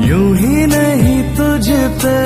यूं ही नहीं तुझ पे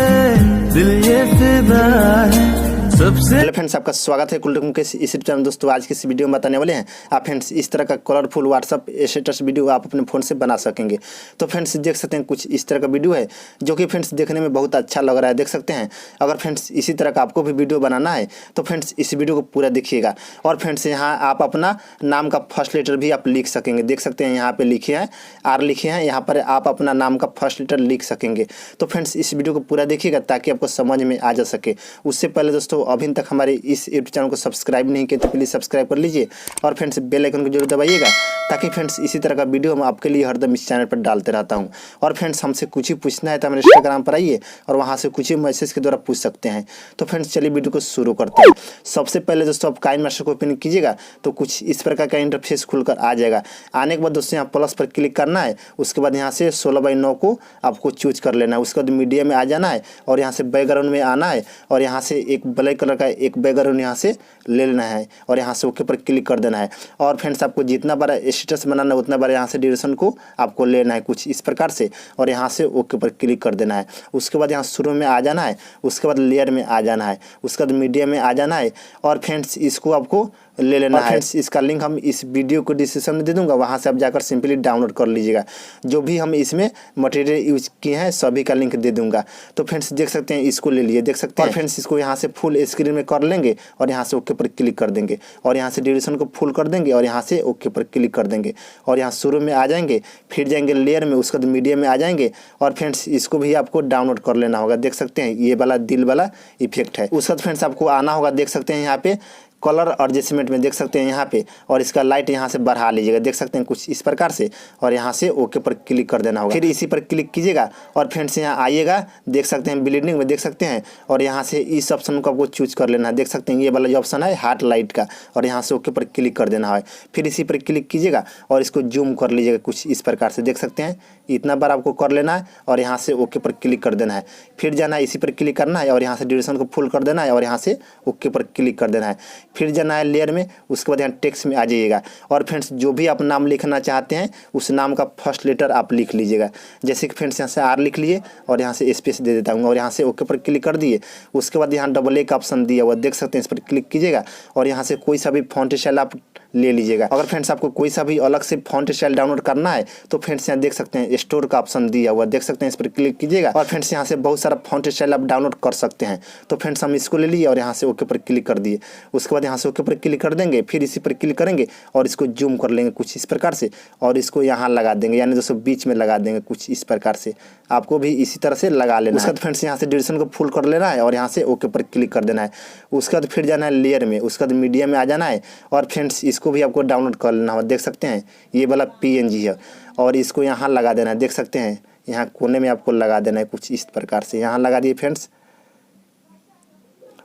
दिल ये फिदा है सबसे। हेलो फ्रेंड्स, आपका स्वागत है मुकेश इस चैनल। दोस्तों आज की इस वीडियो में बताने वाले हैं आप फ्रेंड्स इस तरह का कलरफुल व्हाट्सअप स्टेटस वीडियो आप अपने फ़ोन से बना सकेंगे। तो फ्रेंड्स देख सकते हैं कुछ इस तरह का वीडियो है जो कि फ्रेंड्स देखने में बहुत अच्छा लग रहा है, देख सकते हैं। अगर फ्रेंड्स इसी तरह का आपको भी वीडियो बनाना है तो फ्रेंड्स इस वीडियो को पूरा देखिएगा। और फ्रेंड्स यहाँ आप अपना नाम का फर्स्ट लेटर भी आप लिख सकेंगे, देख सकते हैं यहाँ पे लिखे हैं आर लिखे हैं, यहाँ पर आप अपना नाम का फर्स्ट लेटर लिख सकेंगे। तो फ्रेंड्स इस वीडियो को पूरा देखिएगा ताकि आपको समझ में आ जा सके। उससे पहले दोस्तों अभी तक हमारे इस यूट्यूब चैनल को सब्सक्राइब नहीं किए तो प्लीज़ सब्सक्राइब कर लीजिए और फ्रेंड्स बेल आइकन को जरूर दबाइएगा ताकि फ्रेंड्स इसी तरह का वीडियो मैं आपके लिए हरदम इस चैनल पर डालते रहता हूं। और फ्रेंड्स हमसे कुछ ही पूछना है तो हमारे इंस्टाग्राम पर आइए और वहां से कुछ ही मैसेज के द्वारा पूछ सकते हैं। तो फ्रेंड्स चलिए वीडियो को शुरू करते हैं। सबसे पहले दोस्तों आप काइनमास्टर को ओपन कीजिएगा तो कुछ इस प्रकार का इंटरफेस खुलकर आ जाएगा। आने के बाद दोस्तों यहाँ प्लस पर क्लिक करना है, उसके बाद यहाँ से 16:9 को आपको चूज कर लेना है। उसके बाद मीडिया में आ जाना है और यहाँ से बैकग्राउंड में आना है और यहाँ से एक ब्लैक कलर का एक बैकग्राउंड यहाँ से ले लेना है और यहाँ से ओके पर क्लिक कर देना है। और फ्रेंड्स आपको जितना बड़ा स्टेटस बनाना है उतना बड़ा यहाँ से ड्यूरेशन को आपको लेना है कुछ इस प्रकार से और यहाँ से ओके पर क्लिक कर देना है। उसके बाद यहाँ शुरू में आ जाना है, उसके बाद लेयर में आ जाना है, उसके बाद मीडिया में आ जाना है और फ्रेंड्स इसको आपको ले लेना है। फ्रेंड्स इसका लिंक हम इस वीडियो को डिस्क्रिप्शन में दे दूंगा, वहाँ से आप जाकर सिंपली डाउनलोड कर लीजिएगा। जो भी हम इसमें मटेरियल यूज किए हैं सभी का लिंक दे दूंगा। तो फ्रेंड्स देख सकते हैं इसको ले लिए, देख सकते हैं। और फ्रेंड्स इसको यहाँ से फुल स्क्रीन में कर लेंगे और यहाँ से ओके पर क्लिक कर देंगे और यहाँ से ड्यूरेशन को फुल कर देंगे और यहाँ से ओके पर क्लिक कर देंगे और यहाँ शुरू में आ जाएंगे, फिर जाएंगे लेयर में, उसके बाद मीडिया में आ जाएंगे और फ्रेंड्स इसको भी आपको डाउनलोड कर लेना होगा। देख सकते हैं ये वाला दिल वाला इफेक्ट है। उसके बाद फ्रेंड्स आपको आना होगा, देख सकते हैं यहाँ पे कलर एडजस्टमेंट में देख सकते हैं यहाँ पे और इसका लाइट यहाँ से बढ़ा लीजिएगा, देख सकते हैं कुछ इस प्रकार से और यहाँ से ओके पर क्लिक कर देना होगा। फिर इसी पर क्लिक कीजिएगा और फ्रेंड्स यहाँ आइएगा, देख सकते हैं ब्लीडिंग में देख सकते हैं और यहाँ से इस ऑप्शन को आपको चूज कर लेना है। देख सकते हैं ये वाला जो ऑप्शन है हार्ट लाइट का और यहाँ से ओके पर क्लिक कर देना है। फिर इसी पर क्लिक कीजिएगा और इसको जूम कर लीजिएगा कुछ इस प्रकार से, देख सकते हैं इतना बार आपको कर लेना है और यहाँ से ओके पर क्लिक कर देना है। फिर जाना है, इसी पर क्लिक करना है और यहाँ से ड्यूरेशन को फुल कर देना है और यहाँ से ओके पर क्लिक कर देना है। फिर जाना है लेयर में, उसके बाद यहाँ टेक्स्ट में आ जाइएगा और फ्रेंड्स जो भी आप नाम लिखना चाहते हैं उस नाम का फर्स्ट लेटर आप लिख लीजिएगा। जैसे कि फ्रेंड्स यहाँ से आर लिख लिए और यहाँ से स्पेस दे देता हूँ और यहाँ से ओके पर क्लिक कर दिए। उसके बाद यहाँ डबल ए का ऑप्शन दिया हुआ देख सकते हैं, इस पर क्लिक कीजिएगा और यहाँ से कोई सा भी फॉन्ट स्टाइल आप ले लीजिएगा। अगर फ्रेंड्स आपको कोई सा भी अलग से फॉन्ट स्टाइल डाउनलोड करना है तो फ्रेंड्स यहाँ देख सकते हैं स्टोर का ऑप्शन दिया हुआ, देख सकते हैं इस पर क्लिक कीजिएगा और फ्रेंड्स यहाँ से बहुत सारा फॉन्ट स्टाइल आप डाउनलोड कर सकते हैं। तो फ्रेंड्स हम इसको ले लिए और यहाँ से ओके पर क्लिक कर दिए। उसके बाद यहाँ से ओके पर क्लिक कर देंगे, फिर इसी पर क्लिक करेंगे और इसको जूम कर लेंगे कुछ इस प्रकार से और इसको यहाँ लगा देंगे, यानी दोस्तों बीच में लगा देंगे कुछ इस प्रकार से। आपको भी इसी तरह से लगा लेना है। उसके बाद फ्रेंड्स यहाँ से ड्यूरेशन को फुल कर लेना है और यहाँ से ओके पर क्लिक कर देना है। उसके बाद फिर जाना है लेयर में, उसके बाद मीडिया में आ जाना है और फ्रेंड्स इसको भी आपको डाउनलोड कर लेना होगा। देख सकते हैं ये वाला PNG है और इसको यहाँ लगा देना है, देख सकते हैं यहाँ कोने में आपको लगा देना है कुछ इस प्रकार से, यहाँ लगा दिए फ्रेंड्स।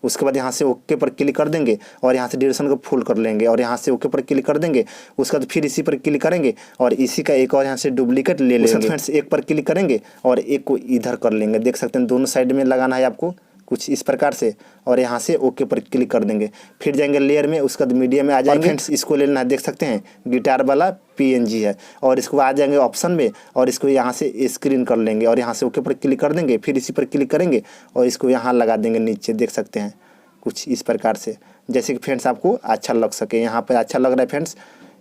उसके बाद यहाँ से ओके पर क्लिक कर देंगे और यहाँ से ड्यूरेशन को फुल कर लेंगे और यहाँ से ओके पर क्लिक कर देंगे। उसके बाद फिर इसी पर क्लिक करेंगे और इसी का एक और यहाँ से डुप्लीकेट ले लेंगे। फ्रेंड्स एक पर क्लिक करेंगे और एक को इधर कर लेंगे, देख सकते हैं दोनों साइड में लगाना है आपको कुछ इस प्रकार से और यहाँ से ओके पर क्लिक कर देंगे। फिर जाएंगे लेयर में, उसके बाद मीडिया में आ जाएंगे। फ्रेंड्स इसको ले लेना है, देख सकते हैं गिटार वाला PNG है और इसको आ जाएंगे ऑप्शन में और इसको यहाँ से स्क्रीन कर लेंगे और यहाँ से ओके पर क्लिक कर देंगे। फिर इसी पर क्लिक करेंगे और इसको यहाँ लगा देंगे नीचे, देख सकते हैं कुछ इस प्रकार से, जैसे कि फ्रेंड्स आपको अच्छा लग सके। यहाँ पर अच्छा लग रहा है फ्रेंड्स,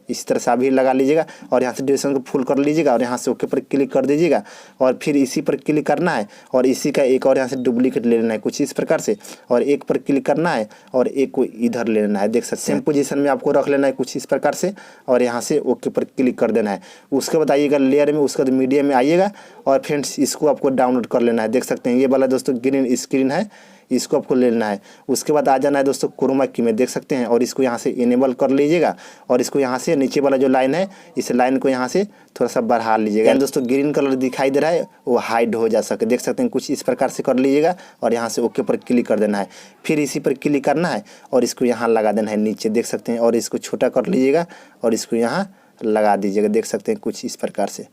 इस तरह से अभी लगा लीजिएगा और यहाँ से ड्यूरेशन को फुल कर लीजिएगा और यहाँ से ओके पर क्लिक कर दीजिएगा और फिर इसी पर क्लिक करना है और इसी का एक और यहाँ से डुप्लीकेट ले लेना है कुछ इस प्रकार से और एक पर क्लिक करना है और एक को इधर ले लेना है, देख सकते हैं सेम पोजीशन में आपको रख लेना है कुछ इस प्रकार से और यहाँ से ओके पर क्लिक कर देना है। उसके बाद आइएगा लेयर में, उसके बाद मीडिया में आइएगा और फ्रेंड्स इसको आपको डाउनलोड कर लेना है। देख सकते हैं ये वाला दोस्तों ग्रीन स्क्रीन है, इसको आपको ले लेना है। उसके बाद आ जाना है दोस्तों क्रोमा की में, देख सकते हैं और इसको यहाँ से इनेबल कर लीजिएगा और इसको यहाँ से नीचे वाला जो लाइन है इस लाइन को यहाँ से थोड़ा सा बढ़ा लीजिएगा। दोस्तों ग्रीन कलर दिखाई दे रहा है वो हाइड हो जा सके, देख सकते हैं कुछ इस प्रकार से कर लीजिएगा और यहाँ से ओके पर क्लिक कर देना है। फिर इसी पर क्लिक करना है और इसको यहाँ लगा देना है नीचे, देख सकते हैं और इसको छोटा कर लीजिएगा और इसको यहाँ लगा दीजिएगा, देख सकते हैं कुछ इस प्रकार से।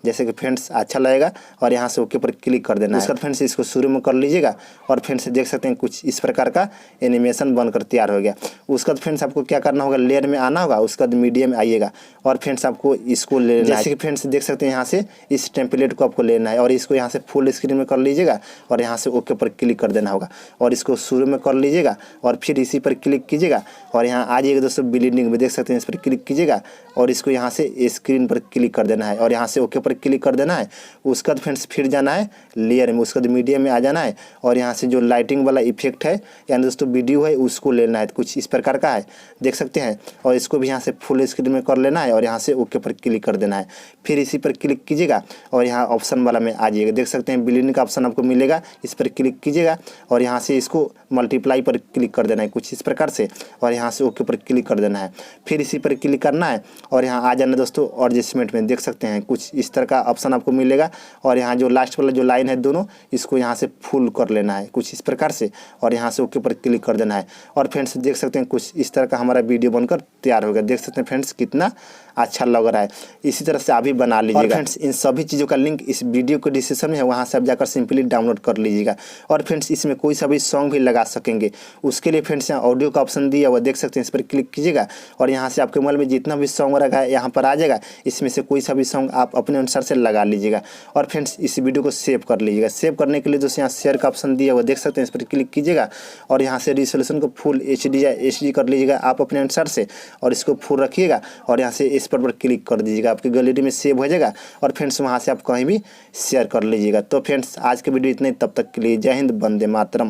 जैसे कि फ्रेंड्स अच्छा लगेगा और यहाँ से ओके पर क्लिक कर देना है। उसके बाद फ्रेंड्स इसको शुरू में कर लीजिएगा और फ्रेंड्स देख सकते हैं कुछ इस प्रकार का एनिमेशन बनकर तैयार हो गया। उसके बाद फ्रेंड्स आपको क्या करना होगा, लेयर में आना होगा, उसके बाद मीडियम में आइएगा और फ्रेंड्स आपको इसको लेना है। जैसे कि फ्रेंड्स देख सकते हैं यहाँ से इस टेम्पलेट को आपको लेना है और इसको यहाँ से फुल स्क्रीन में कर लीजिएगा और यहाँ से ओके पर क्लिक कर देना होगा और इसको शुरू में कर लीजिएगा और फिर इसी पर क्लिक कीजिएगा और यहाँ आ जाइएगा दोस्तों ब्लेंडिंग में, देख सकते हैं इस पर क्लिक कीजिएगा और इसको यहाँ से स्क्रीन पर क्लिक कर देना है और यहाँ से ओके पर क्लिक कर देना है। उसके बाद फ्रेंड्स फिर जाना है लेयर में, उसके बाद मीडियम में आ जाना है और यहाँ से जो लाइटिंग वाला इफेक्ट है यानी दोस्तों वीडियो है उसको लेना है, कुछ इस प्रकार का है देख सकते हैं और इसको भी यहाँ से फुल स्क्रीन में कर लेना है और यहाँ से ओके पर क्लिक कर देना है। फिर इसी पर क्लिक कीजिएगा और यहाँ ऑप्शन वाला में आ जाइएगा, देख सकते हैं ब्लेंडिंग का ऑप्शन आपको मिलेगा, इस पर क्लिक कीजिएगा और यहाँ से इसको मल्टीप्लाई पर क्लिक कर देना है कुछ इस प्रकार से और यहाँ से ओके पर क्लिक कर देना है। फिर इसी पर क्लिक करना है और यहाँ आ जाना दोस्तों एडजस्टमेंट में, देख सकते हैं कुछ इस तरह का ऑप्शन आपको मिलेगा और यहाँ जो लास्ट वाला जो लाइन है दोनों इसको यहाँ से फुल कर लेना है कुछ इस प्रकार से और यहाँ से ओके पर क्लिक कर देना है। और फ्रेंड्स देख सकते हैं कुछ इस तरह का हमारा वीडियो बनकर तैयार हो गया, देख सकते हैं फ्रेंड्स कितना अच्छा लग रहा है। इसी तरह से आप भी बना लीजिएगा। फ्रेंड्स इन सभी चीज़ों का लिंक इस वीडियो के डिस्क्रिप्शन में है, वहाँ से आप जाकर सिंपली डाउनलोड कर लीजिएगा। और फ्रेंड्स इसमें कोई सा भी सॉन्ग भी लगा सकेंगे, उसके लिए फ्रेंड्स यहाँ ऑडियो का ऑप्शन दिया हुआ देख सकते हैं, इस पर क्लिक कीजिएगा और यहाँ से आपके मोबाइल में जितना भी सॉन्ग रखा है यहाँ पर आ जाएगा, इसमें से कोई सा भी सॉन्ग आप अपने अनुसार से लगा लीजिएगा। और फ्रेंड्स इस वीडियो को सेव कर लीजिएगा। सेव करने के लिए दोस्तों यहाँ शेयर का ऑप्शन दिया हुआ देख सकते हैं, इस पर क्लिक कीजिएगा और यहाँ से रिजोल्यूशन को फुल HD या HD कर लीजिएगा आप अपने अनुसार से और इसको फुल रखिएगा और यहाँ से इस पर क्लिक कर दीजिएगा, आपकी गैलरी में सेव हो जाएगा और फ्रेंड्स वहाँ से आप कहीं भी शेयर कर लीजिएगा। तो फ्रेंड्स आज के वीडियो इतने, तब तक के लिए जय हिंद, वंदे मातरम।